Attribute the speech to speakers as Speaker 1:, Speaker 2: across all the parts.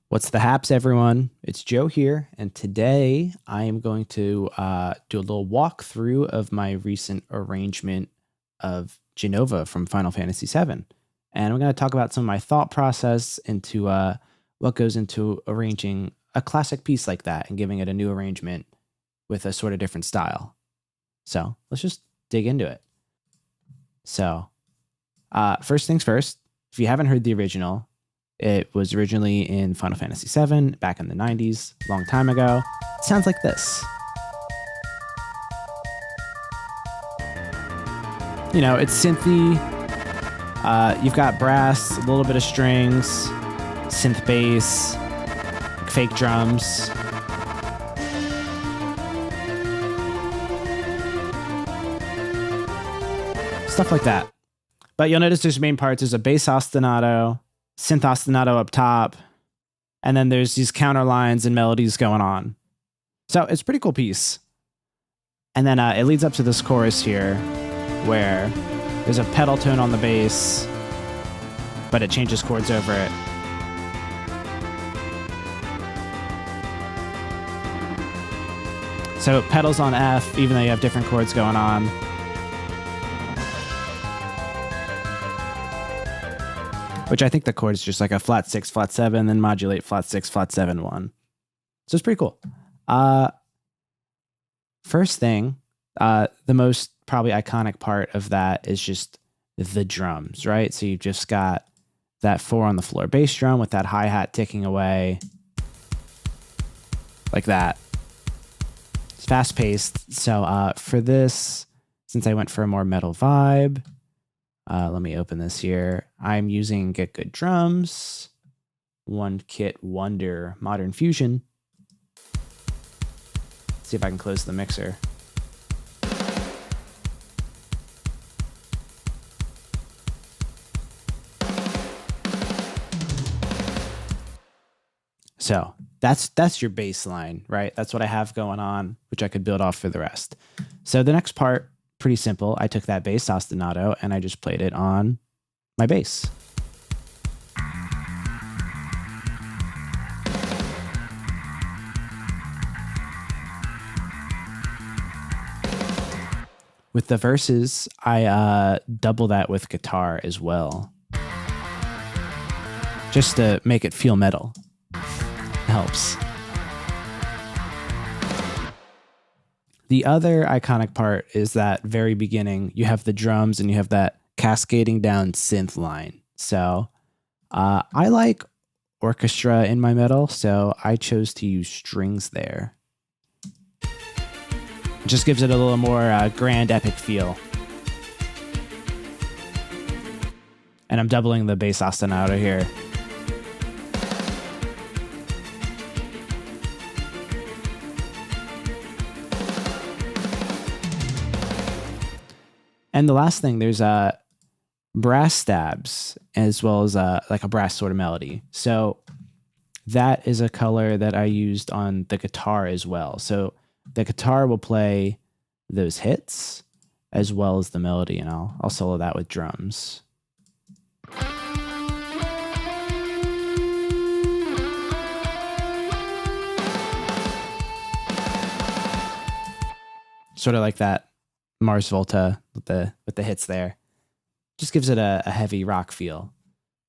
Speaker 1: What's the haps, everyone? It's Joe here, and today I am going to do a little walkthrough of my recent arrangement of Genova from Final Fantasy VII. And I'm going to talk about some of my thought process into what goes into arranging a classic piece like that and giving it a new arrangement with a sort of different style. So let's just dig into it. So, first things first, if you haven't heard the original, it was originally in Final Fantasy VII back in the 90s, a long time ago. It sounds like this. You know, it's synthy. You've got brass, a little bit of strings, synth bass, fake drums. Stuff like that. But you'll notice there's main parts. There's a bass ostinato, synth ostinato up top, and then there's these counter lines and melodies going on. So it's a pretty cool piece. And then it leads up to this chorus here where there's a pedal tone on the bass, but it changes chords over it. So pedals on F, even though you have different chords going on. Which I think the chord is just like a flat 6, flat 7, then modulate flat 6, flat 7, 1. So it's pretty cool. First thing, the most probably iconic part of that is just the drums, right? So you've just got that 4 on the floor bass drum with that hi-hat ticking away like that. It's fast-paced. So for this, since I went for a more metal vibe, let me open this here. I'm using Get Good Drums, One Kit Wonder Modern Fusion. See if I can close the mixer. So that's your baseline, right? That's what I have going on, which I could build off for the rest. So the next part, pretty simple. I took that bass ostinato and I just played it on my bass. With the verses, I double that with guitar as well, just to make it feel metal. Helps. The other iconic part is that very beginning, you have the drums and you have that cascading down synth line. So I like orchestra in my metal, so I chose to use strings there. It just gives it a little more grand, epic feel. And I'm doubling the bass ostinato here. And the last thing, there's brass stabs as well as like a brass sort of melody. So that is a color that I used on the guitar as well. So the guitar will play those hits as well as the melody, and I'll solo that with drums. Sort of like that Mars Volta with the hits there. Just gives it a heavy rock feel.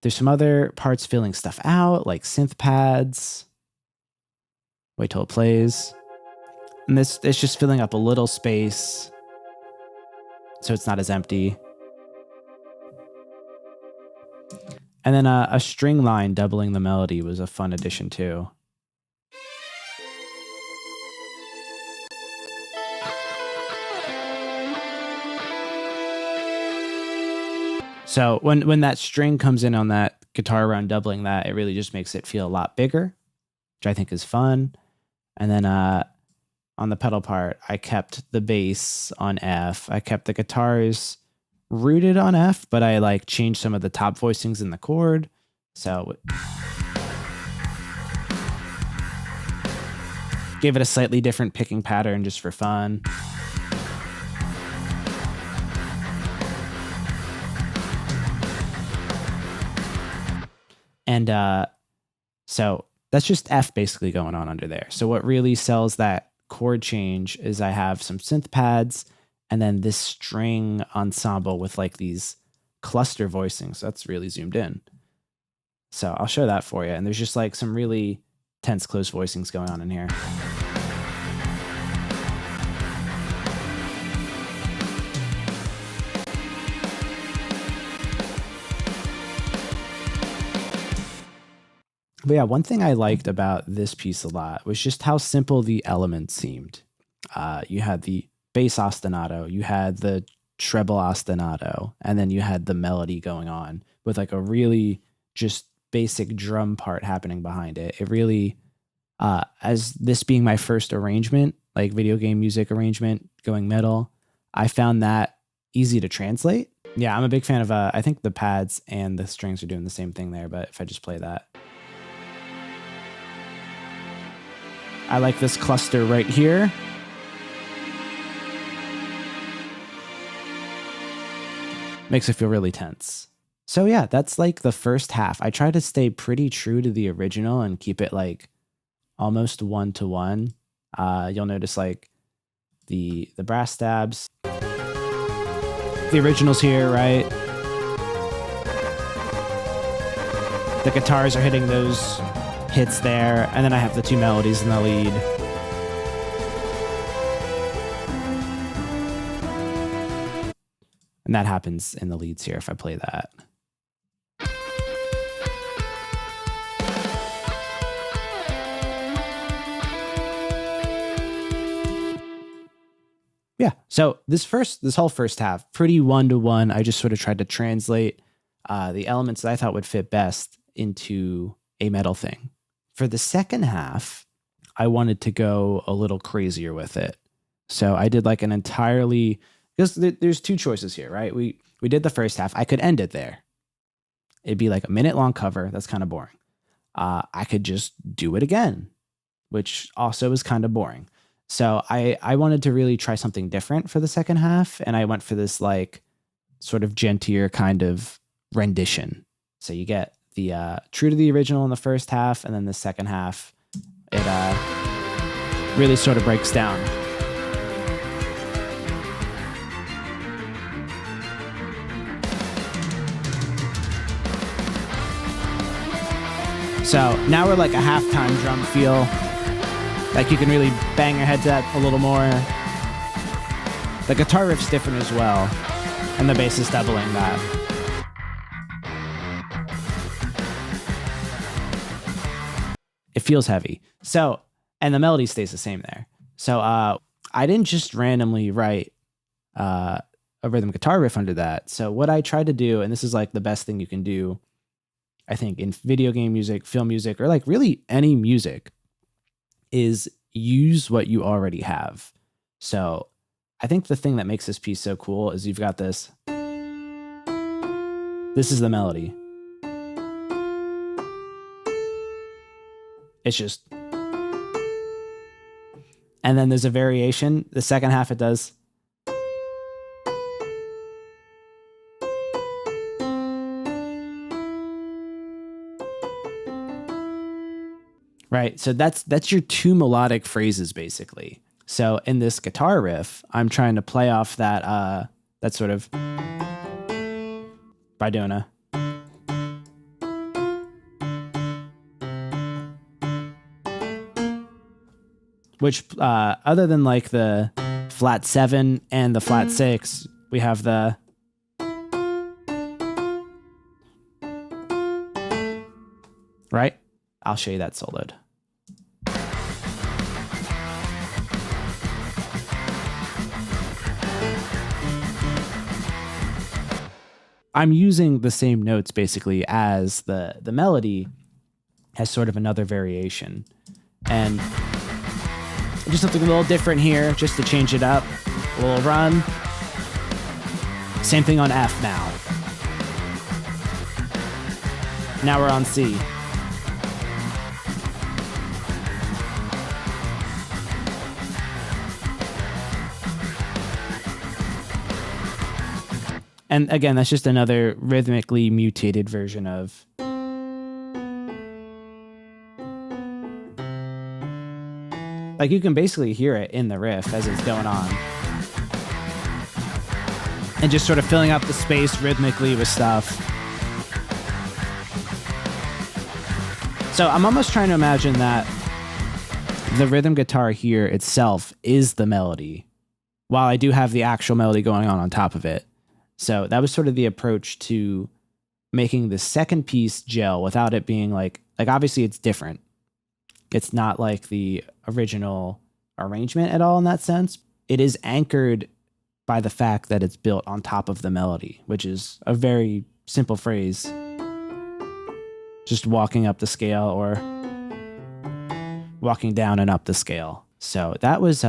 Speaker 1: There's some other parts filling stuff out, like synth pads. Wait till it plays. And it's just filling up a little space so it's not as empty. And then a string line doubling the melody was a fun addition too. So when that string comes in on that guitar round doubling that, it really just makes it feel a lot bigger, which I think is fun. And then on the pedal part, I kept the bass on F. I kept the guitars rooted on F, but I like changed some of the top voicings in the chord. So gave it a slightly different picking pattern just for fun. And so that's just F basically going on under there. So what really sells that chord change is I have some synth pads and then this string ensemble with like these cluster voicings. So that's really zoomed in. So I'll show that for you. And there's just like some really tense close voicings going on in here. But yeah, one thing I liked about this piece a lot was just how simple the elements seemed. You had the bass ostinato, you had the treble ostinato, and then you had the melody going on with like a really just basic drum part happening behind it. It really, as this being my first arrangement, like video game music arrangement going metal, I found that easy to translate. Yeah, I'm a big fan of, I think the pads and the strings are doing the same thing there, but if I just play that. I like this cluster right here. Makes it feel really tense. So yeah, that's like the first half. I try to stay pretty true to the original and keep it like almost 1-to-1. You'll notice like the brass stabs. The original's here, right? The guitars are hitting those hits there, and then I have the two melodies in the lead. And that happens in the leads here if I play that. Yeah, so this whole first half, pretty 1-to-1. I just sort of tried to translate the elements that I thought would fit best into a metal thing. For the second half, I wanted to go a little crazier with it. So I did like an entirely, because there's two choices here, right? We did the first half. I could end it there. It'd be like a minute-long cover. That's kind of boring. I could just do it again, which also is kind of boring. So I wanted to really try something different for the second half, and I went for this like sort of gentler kind of rendition. So you get the true to the original in the first half, and then the second half, it really sort of breaks down. So now we're like a halftime drum feel. Like you can really bang your head to that a little more. The guitar riff's different as well, and the bass is doubling that. It feels heavy. So, and the melody stays the same there. So I didn't just randomly write a rhythm guitar riff under that. So what I tried to do, and this is like the best thing you can do, I think, in video game music, film music, or like really any music, is use what you already have. So I think the thing that makes this piece so cool is you've got this. This is the melody. It's just. And then there's a variation. The second half it does. Right. So that's your two melodic phrases basically. So in this guitar riff, I'm trying to play off that that sort of by doing a which other than like the flat 7 and the flat 6, we have the right? I'll show you that soloed. I'm using the same notes basically as the melody has sort of another variation. And just something a little different here just to change it up. A little run. Same thing on F now. Now we're on C. And again, that's just another rhythmically mutated version of. Like, you can basically hear it in the riff as it's going on. And just sort of filling up the space rhythmically with stuff. So I'm almost trying to imagine that the rhythm guitar here itself is the melody, while I do have the actual melody going on top of it. So that was sort of the approach to making the second piece gel without it being like obviously it's different. It's not like the original arrangement at all in that sense. It is anchored by the fact that it's built on top of the melody, which is a very simple phrase. Just walking up the scale or walking down and up the scale. So that was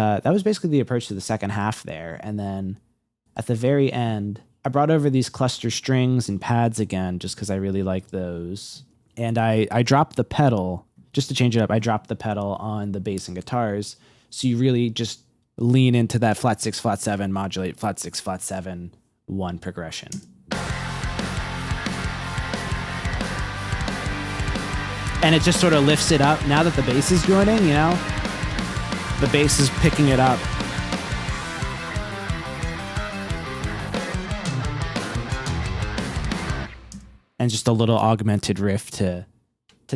Speaker 1: basically the approach to the second half there. And then at the very end, I brought over these cluster strings and pads again, just because I really like those. And I dropped the pedal, just to change it up, I dropped the pedal on the bass and guitars. So you really just lean into that flat 6, flat 7, modulate, flat 6, flat 7, 1 progression. And it just sort of lifts it up. Now that the bass is joining, you know, the bass is picking it up. And just a little augmented riff to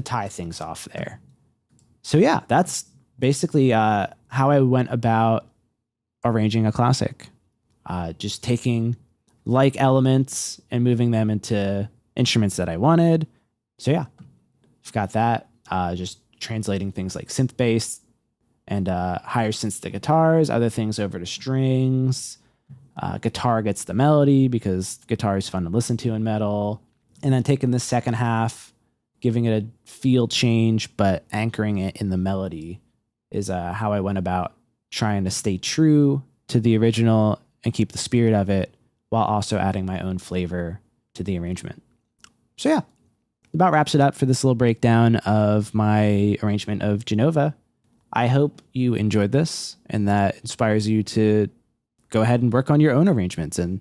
Speaker 1: tie things off there. So yeah, that's basically how I went about arranging a classic. Just taking like elements and moving them into instruments that I wanted. So yeah, I've got that. Just translating things like synth bass and higher synths to guitars, other things over to strings. Guitar gets the melody because guitar is fun to listen to in metal. And then taking the second half, giving it a feel change, but anchoring it in the melody is how I went about trying to stay true to the original and keep the spirit of it while also adding my own flavor to the arrangement. So yeah, about wraps it up for this little breakdown of my arrangement of Genova. I hope you enjoyed this and that inspires you to go ahead and work on your own arrangements and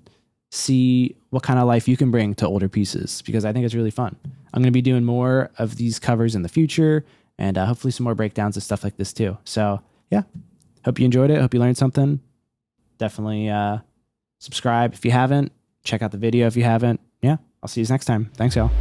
Speaker 1: see what kind of life you can bring to older pieces, because I think it's really fun. I'm going to be doing more of these covers in the future and hopefully some more breakdowns of stuff like this too. So yeah, hope you enjoyed it. Hope you learned something. Definitely subscribe if you haven't. Check out the video if you haven't. Yeah, I'll see you next time. Thanks, y'all.